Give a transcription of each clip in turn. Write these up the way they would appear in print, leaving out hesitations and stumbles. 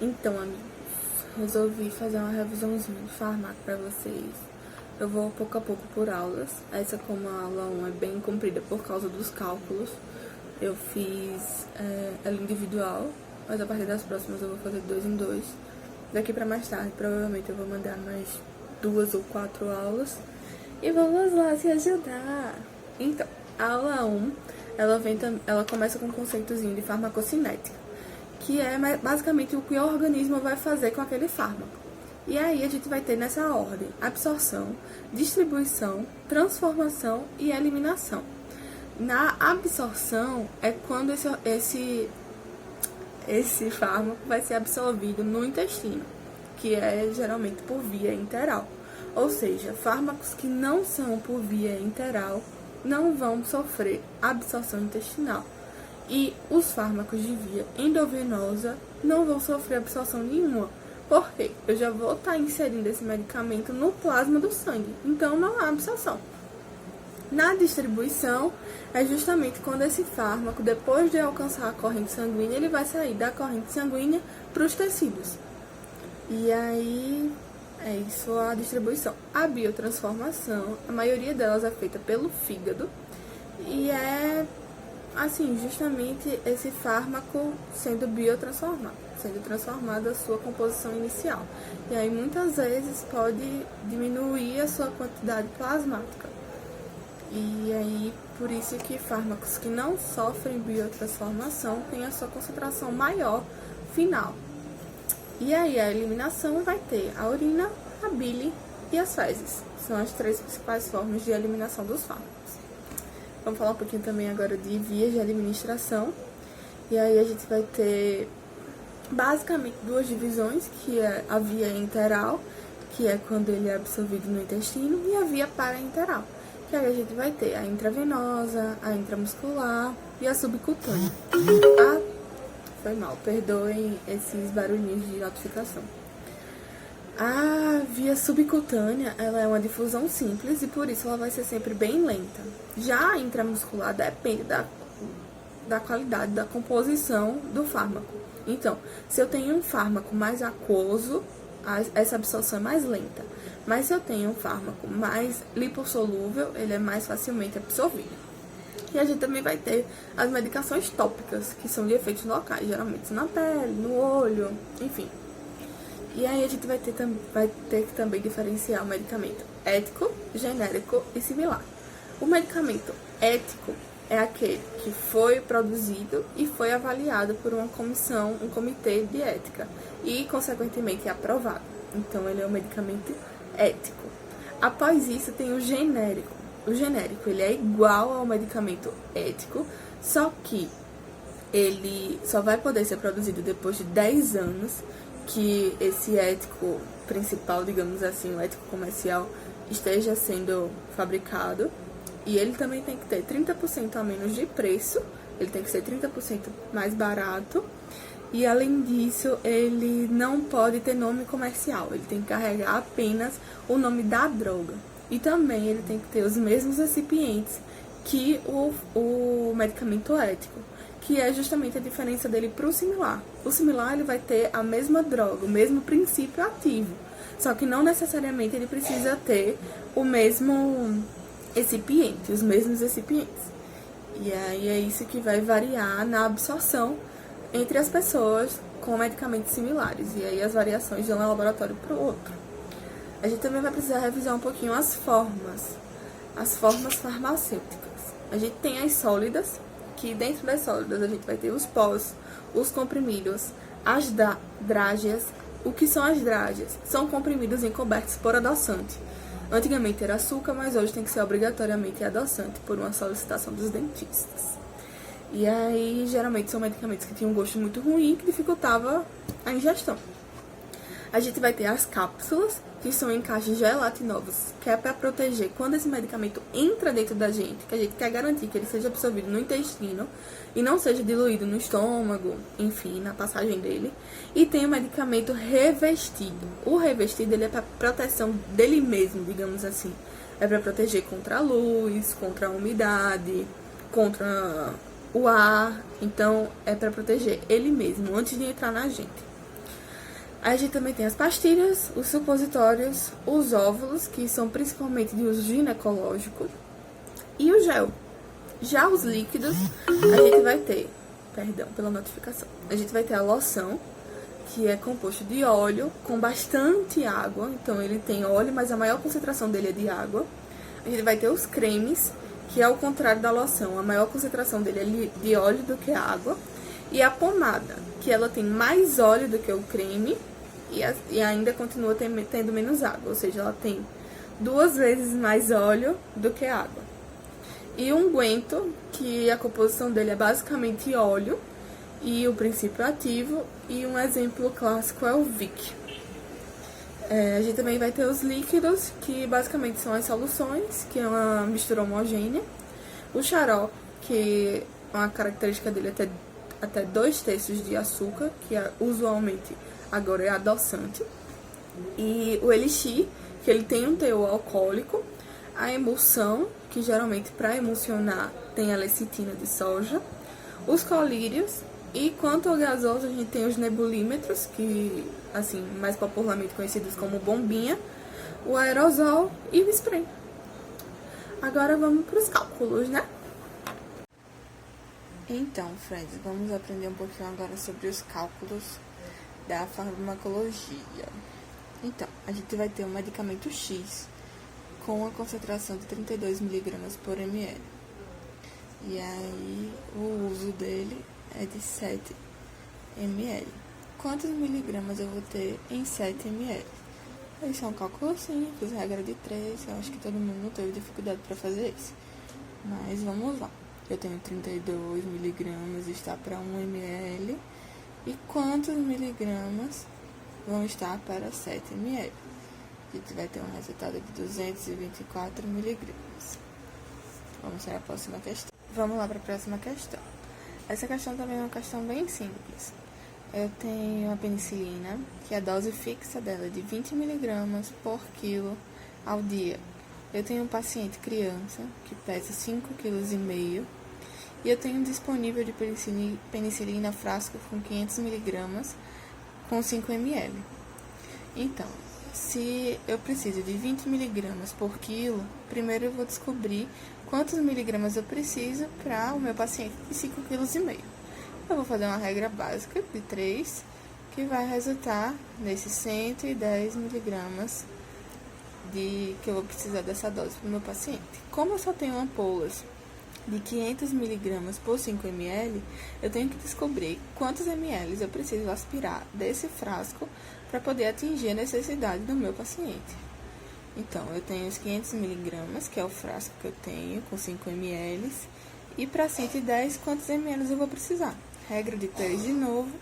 Então, amigos, resolvi fazer uma revisãozinha de farmácia pra vocês. Eu vou pouco a pouco por aulas. Essa, como a aula 1 é bem comprida por causa dos cálculos, eu fiz ela individual, mas a partir das próximas eu vou fazer 2 em 2. Daqui pra mais tarde, provavelmente eu vou mandar mais 2 ou 4 aulas. E vamos lá se ajudar! Então, a aula 1, ela começa com um conceitozinho de farmacocinética, que é basicamente o que o organismo vai fazer com aquele fármaco. E aí a gente vai ter nessa ordem absorção, distribuição, transformação e eliminação. Na absorção é quando esse fármaco vai ser absorvido no intestino, que é geralmente por via enteral. Ou seja, fármacos que não são por via enteral não vão sofrer absorção intestinal. E os fármacos de via endovenosa não vão sofrer absorção nenhuma. Por quê? Eu já vou estar inserindo esse medicamento no plasma do sangue, então não há absorção. Na distribuição, é justamente quando esse fármaco, depois de alcançar a corrente sanguínea, ele vai sair da corrente sanguínea para os tecidos. E aí, é isso a distribuição. A biotransformação, a maioria delas é feita pelo fígado e é, assim, justamente esse fármaco sendo biotransformado, sendo transformado a sua composição inicial. E aí, muitas vezes, pode diminuir a sua quantidade plasmática. E aí, por isso que fármacos que não sofrem biotransformação têm a sua concentração maior final. E aí, a eliminação vai ter a urina, a bile e as fezes. São as 3 principais formas de eliminação dos fármacos. Vamos falar um pouquinho também agora de vias de administração. E aí, a gente vai ter basicamente 2 divisões, que é a via enteral, que é quando ele é absorvido no intestino, e a via paraenteral, que aí a gente vai ter a intravenosa, a intramuscular e a subcutânea. Foi mal, perdoem esses barulhinhos de notificação. A via subcutânea, ela é uma difusão simples e por isso ela vai ser sempre bem lenta. Já a intramuscular depende da qualidade, da composição do fármaco. Então, se eu tenho um fármaco mais aquoso, essa absorção é mais lenta. Mas se eu tenho um fármaco mais lipossolúvel, ele é mais facilmente absorvido. E a gente também vai ter as medicações tópicas, que são de efeitos locais, geralmente na pele, no olho, enfim. E aí a gente vai ter que também diferenciar o medicamento ético, genérico e similar. O medicamento ético é aquele que foi produzido e foi avaliado por uma comissão, um comitê de ética e, consequentemente, aprovado. Então, ele é um medicamento ético. Após isso, tem o genérico. O genérico, ele é igual ao medicamento ético, só que ele só vai poder ser produzido depois de 10 anos que esse ético principal, digamos assim, o ético comercial, esteja sendo fabricado. E ele também tem que ter 30% a menos de preço, ele tem que ser 30% mais barato. E além disso, ele não pode ter nome comercial, ele tem que carregar apenas o nome da droga. E também ele tem que ter os mesmos recipientes que o medicamento ético, que é justamente a diferença dele para o similar. O similar, ele vai ter a mesma droga, o mesmo princípio ativo, só que não necessariamente ele precisa ter o mesmo recipiente, os mesmos recipientes. E aí é isso que vai variar na absorção entre as pessoas com medicamentos similares. E aí as variações de um laboratório para o outro. A gente também vai precisar revisar um pouquinho as formas farmacêuticas. A gente tem as sólidas, que dentro das sólidas a gente vai ter os pós, os comprimidos, as drágeas. O que são as drágeas? São comprimidos encobertos por adoçante. Antigamente era açúcar, mas hoje tem que ser obrigatoriamente adoçante por uma solicitação dos dentistas. E aí, geralmente, são medicamentos que tinham um gosto muito ruim, que dificultava a ingestão. A gente vai ter as cápsulas, que são encaixes gelatinosos, que é para proteger quando esse medicamento entra dentro da gente, que a gente quer garantir que ele seja absorvido no intestino e não seja diluído no estômago, enfim, na passagem dele. E tem o medicamento revestido. O revestido, ele é para proteção dele mesmo, digamos assim. É para proteger contra a luz, contra a umidade, contra o ar. Então, é para proteger ele mesmo, antes de entrar na gente. Aí a gente também tem as pastilhas, os supositórios, os óvulos, que são principalmente de uso ginecológico, e o gel. Já os líquidos, a gente vai ter, perdão pela notificação, a gente vai ter a loção, que é composto de óleo com bastante água. Então ele tem óleo, mas a maior concentração dele é de água. A gente vai ter os cremes, que é o contrário da loção, a maior concentração dele é de óleo do que água. E a pomada, que ela tem mais óleo do que o creme e ainda continua tendo menos água, ou seja, ela tem 2 vezes mais óleo do que água. E o unguento, que a composição dele é basicamente óleo e o princípio ativo, e um exemplo clássico é o Vick. A gente também vai ter os líquidos, que basicamente são as soluções, que é uma mistura homogênea. O xarope, que uma característica dele é até 2/3 de açúcar, que usualmente agora é adoçante. E o elixir, que ele tem um teor alcoólico. A emulsão, que geralmente para emulsionar tem a lecitina de soja. Os colírios. E quanto ao gasoso, a gente tem os nebulímetros, que, assim, mais popularmente conhecidos como bombinha, o aerosol e o spray. Agora vamos para os cálculos, né? Então, friends, vamos aprender um pouquinho agora sobre os cálculos da farmacologia. Então, a gente vai ter um medicamento X com a concentração de 32 mg por ml. E aí, o uso dele é de 7 ml. Quantos miligramas eu vou ter em 7 ml? Isso é um cálculo simples, regra de 3. Eu acho que todo mundo não teve dificuldade para fazer isso. Mas vamos lá. Eu tenho 32 miligramas, está para 1 ml. E quantos miligramas vão estar para 7 ml? A gente vai ter um resultado de 224 miligramas. Vamos para a próxima questão. Vamos lá para a próxima questão. Essa questão também é uma questão bem simples. Eu tenho a penicilina, que a dose fixa dela é de 20 mg por quilo ao dia. Eu tenho um paciente criança, que pesa 5,5 kg, e eu tenho disponível de penicilina frasco com 500 mg com 5 ml. Então, se eu preciso de 20 mg por quilo, primeiro eu vou descobrir quantos miligramas eu preciso para o meu paciente de 5,5 kg. Eu vou fazer uma regra básica de 3, que vai resultar nesses 110 miligramas que eu vou precisar dessa dose para o meu paciente. Como eu só tenho ampolas de 500 miligramas por 5 ml, eu tenho que descobrir quantos ml eu preciso aspirar desse frasco para poder atingir a necessidade do meu paciente. Então, eu tenho os 500 miligramas, que é o frasco que eu tenho, com 5 ml. E para 110, quantos ml eu vou precisar? Regra de 3 de novo,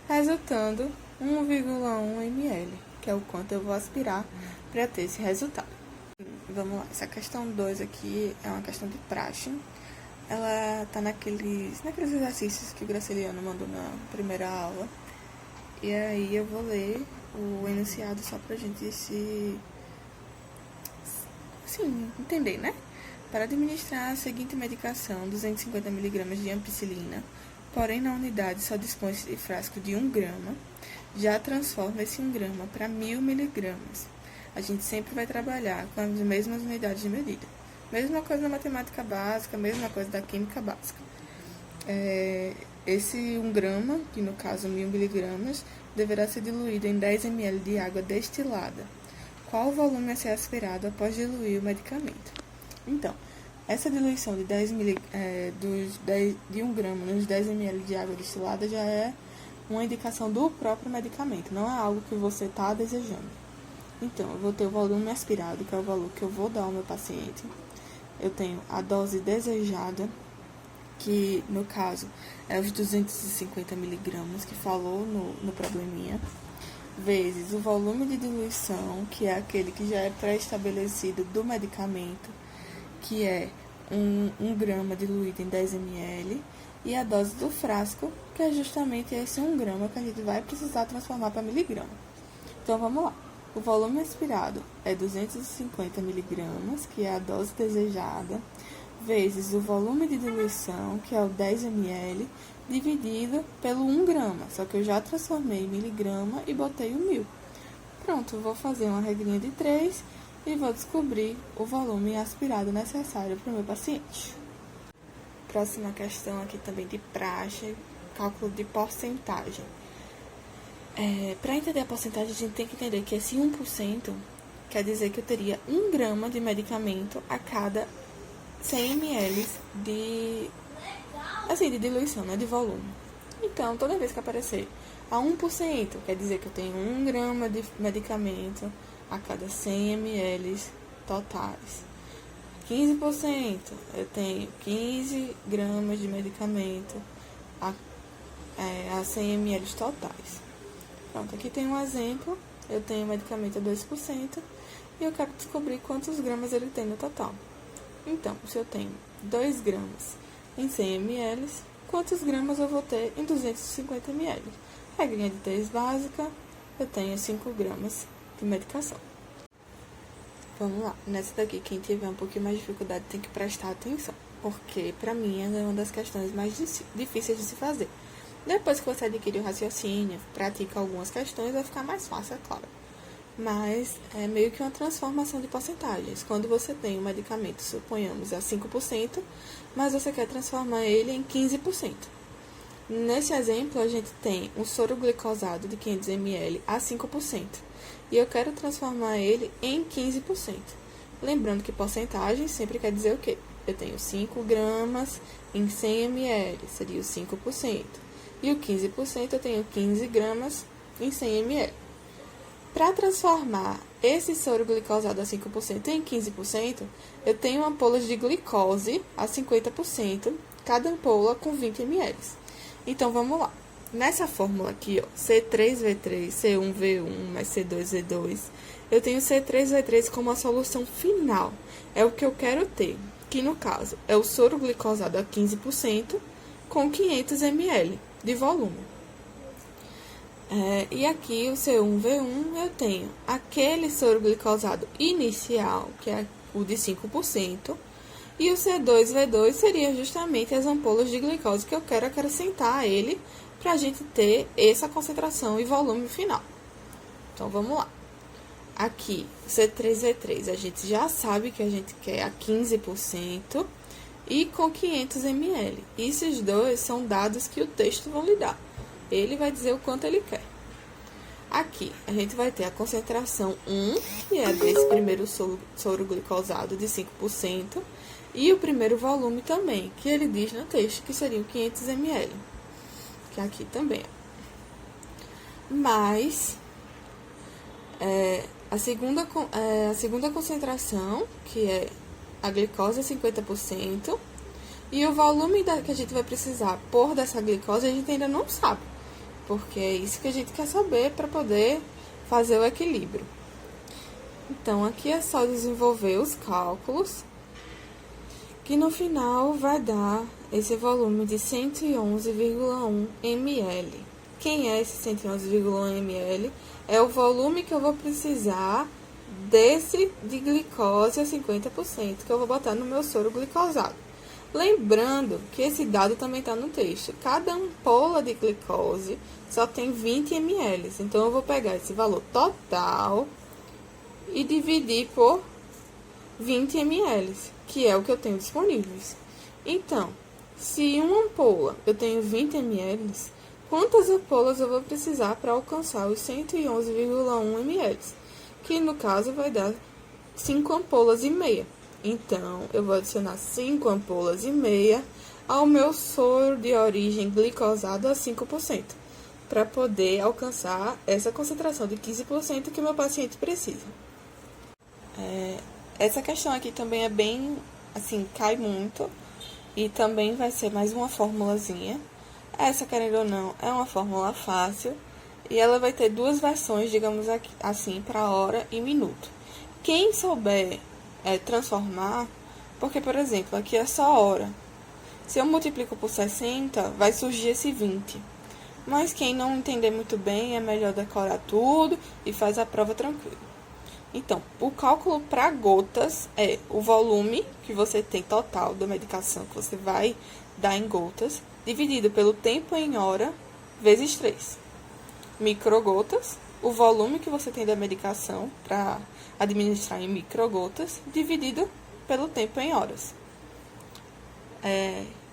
resultando 1,1 ml, que é o quanto eu vou aspirar para ter esse resultado. Vamos lá, essa questão 2 aqui é uma questão de praxe. Ela tá naqueles exercícios que o Graciliano mandou na primeira aula. E aí eu vou ler o enunciado só pra gente entender, né? Para administrar a seguinte medicação, 250 mg de ampicilina, porém na unidade só dispõe de frasco de 1 grama, já transforma esse 1 grama para 1.000 mg. A gente sempre vai trabalhar com as mesmas unidades de medida. Mesma coisa na matemática básica, mesma coisa da química básica. Esse 1 grama, que no caso 1.000 mg, deverá ser diluído em 10 ml de água destilada. Qual o volume a ser aspirado após diluir o medicamento? Então, essa diluição de 1 grama nos 10 ml de água destilada já é uma indicação do próprio medicamento, não é algo que você está desejando. Então, eu vou ter o volume aspirado, que é o valor que eu vou dar ao meu paciente. Eu tenho a dose desejada, que no caso é os 250 miligramas, que falou no probleminha, vezes o volume de diluição, que é aquele que já é pré-estabelecido do medicamento, que é 1 grama diluído em 10 ml, e a dose do frasco, que é justamente esse 1 grama que a gente vai precisar transformar para miligrama. Então, vamos lá. O volume aspirado é 250 miligramas, que é a dose desejada, vezes o volume de diluição, que é o 10 ml, dividido pelo 1 grama. Só que eu já transformei em miligrama e botei o 1000. Pronto, vou fazer uma regrinha de 3 e vou descobrir o volume aspirado necessário para o meu paciente. Próxima questão aqui também de praxe, cálculo de porcentagem. Para entender a porcentagem, a gente tem que entender que esse 1% quer dizer que eu teria 1 grama de medicamento a cada 100 ml de diluição, né, de volume. Então, toda vez que aparecer a 1%, quer dizer que eu tenho 1 grama de medicamento a cada 100 ml totais. 15%, eu tenho 15 gramas de medicamento a 100 ml totais. Pronto, aqui tem um exemplo. Eu tenho medicamento a 2% e eu quero descobrir quantos gramas ele tem no total. Então, se eu tenho 2 gramas em 100 ml, quantos gramas eu vou ter em 250 ml? Regrinha de 3 básica, eu tenho 5 gramas de medicação. Vamos lá, nessa daqui, quem tiver um pouquinho mais de dificuldade tem que prestar atenção, porque pra mim ela é uma das questões mais difíceis de se fazer. Depois que você adquire o raciocínio, pratica algumas questões, vai ficar mais fácil, é claro. Mas é meio que uma transformação de porcentagens. Quando você tem um medicamento, suponhamos, a 5%, mas você quer transformar ele em 15%. Nesse exemplo, a gente tem um soro glicosado de 500 ml a 5%. E eu quero transformar ele em 15%. Lembrando que porcentagem sempre quer dizer o quê? Eu tenho 5 gramas em 100 ml, seria o 5%. E o 15% eu tenho 15 gramas em 100 ml. Para transformar esse soro glicosado a 5% em 15%, eu tenho ampolas de glicose a 50%, cada ampola com 20 ml. Então, vamos lá. Nessa fórmula aqui, ó, C3V3, C1V1 mais C2V2, eu tenho C3V3 como a solução final. É o que eu quero ter, que no caso é o soro glicosado a 15% com 500 ml de volume. E aqui o C1V1 eu tenho aquele soro glicosado inicial, que é o de 5%, e o C2V2 seria justamente as ampolas de glicose que eu quero acrescentar a ele para a gente ter essa concentração e volume final. Então, vamos lá. Aqui, C3V3, a gente já sabe que a gente quer a 15% e com 500 ml. Esses dois são dados que o texto vai lhe dar. Ele vai dizer o quanto ele quer. Aqui, a gente vai ter a concentração 1, que é desse primeiro soro glicosado de 5%, e o primeiro volume também, que ele diz no texto que seriam 500 ml. Que aqui também. Mas, a segunda concentração, que é a glicose, é 50%, e o volume que a gente vai precisar pôr dessa glicose, a gente ainda não sabe. Porque é isso que a gente quer saber para poder fazer o equilíbrio. Então, aqui é só desenvolver os cálculos, que no final vai dar esse volume de 111,1 ml. Quem é esse 111,1 ml? É o volume que eu vou precisar de glicose a 50%, que eu vou botar no meu soro glicosado. Lembrando que esse dado também está no texto. Cada ampola de glicose só tem 20 ml. Então, eu vou pegar esse valor total e dividir por 20 ml, que é o que eu tenho disponíveis. Então, se em uma ampola eu tenho 20 ml, quantas ampolas eu vou precisar para alcançar os 111,1 ml? Que no caso vai dar 5 ampolas e meia. Então, eu vou adicionar 5 ampolas e meia ao meu soro de origem glicosado a 5%, para poder alcançar essa concentração de 15% que o meu paciente precisa. Essa questão aqui também é bem, assim, cai muito, e também vai ser mais uma formulazinha. Essa, querendo ou não, é uma fórmula fácil, e ela vai ter duas versões, digamos assim, para hora e minuto. Quem souber transformar, porque, por exemplo, aqui é só hora. Se eu multiplico por 60, vai surgir esse 20. Mas quem não entender muito bem, é melhor decorar tudo e faz a prova tranquilo. Então, o cálculo para gotas é o volume que você tem total da medicação que você vai dar em gotas, dividido pelo tempo em hora, vezes 3. Microgotas, o volume que você tem da medicação para administrar em microgotas, dividido pelo tempo em horas.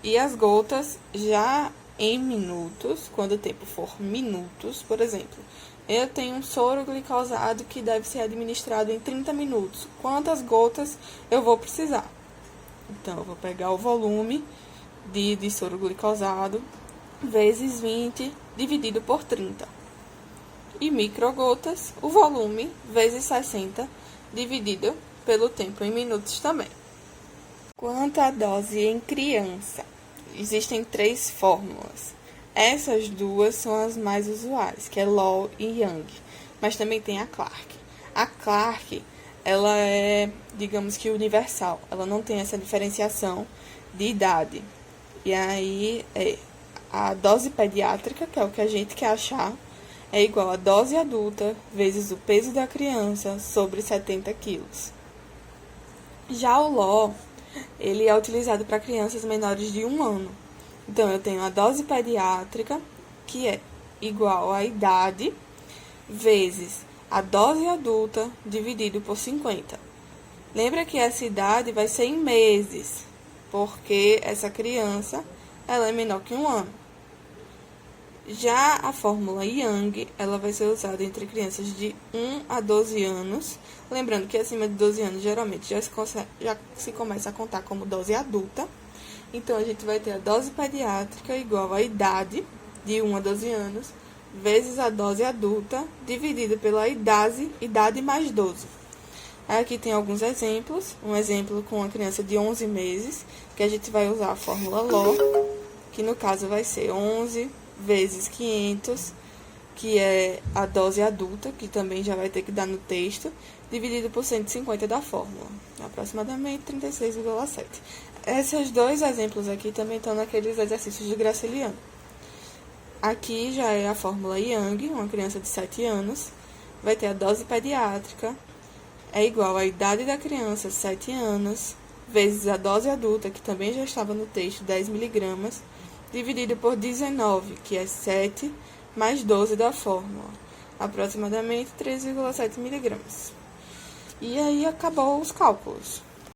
E as gotas já em minutos, quando o tempo for minutos, por exemplo, eu tenho um soro glicosado que deve ser administrado em 30 minutos. Quantas gotas eu vou precisar? Então, eu vou pegar o volume de soro glicosado vezes 20 dividido por 30. E microgotas, o volume vezes 60 dividido pelo tempo em minutos também. Quanto à dose em criança, existem 3 fórmulas. Essas duas são as mais usuais, que é Law e Young, mas também tem a Clark. A Clark, ela é, digamos que universal, ela não tem essa diferenciação de idade. E aí, a dose pediátrica, que é o que a gente quer achar, é igual a dose adulta vezes o peso da criança sobre 70 quilos. Já o Law, ele é utilizado para crianças menores de 1 ano. Então, eu tenho a dose pediátrica, que é igual à idade, vezes a dose adulta, dividido por 50. Lembra que essa idade vai ser em meses, porque essa criança ela é menor que 1 ano. Já a fórmula Young, ela vai ser usada entre crianças de 1 a 12 anos. Lembrando que acima de 12 anos, geralmente, já se começa a contar como dose adulta. Então, a gente vai ter a dose pediátrica igual à idade, de 1 a 12 anos, vezes a dose adulta, dividida pela idade mais 12. Aqui tem alguns exemplos. Um exemplo com uma criança de 11 meses, que a gente vai usar a fórmula Law, que no caso vai ser 11 vezes 500, que é a dose adulta, que também já vai ter que dar no texto, dividido por 150 da fórmula, aproximadamente 36,7. Esses 2 exemplos aqui também estão naqueles exercícios de Graciliano. Aqui já é a fórmula Young, uma criança de 7 anos, vai ter a dose pediátrica, é igual à idade da criança, 7 anos, vezes a dose adulta, que também já estava no texto, 10 miligramas, dividido por 19, que é 7 mais 12 da fórmula, aproximadamente 3,7 miligramas. E aí acabou os cálculos.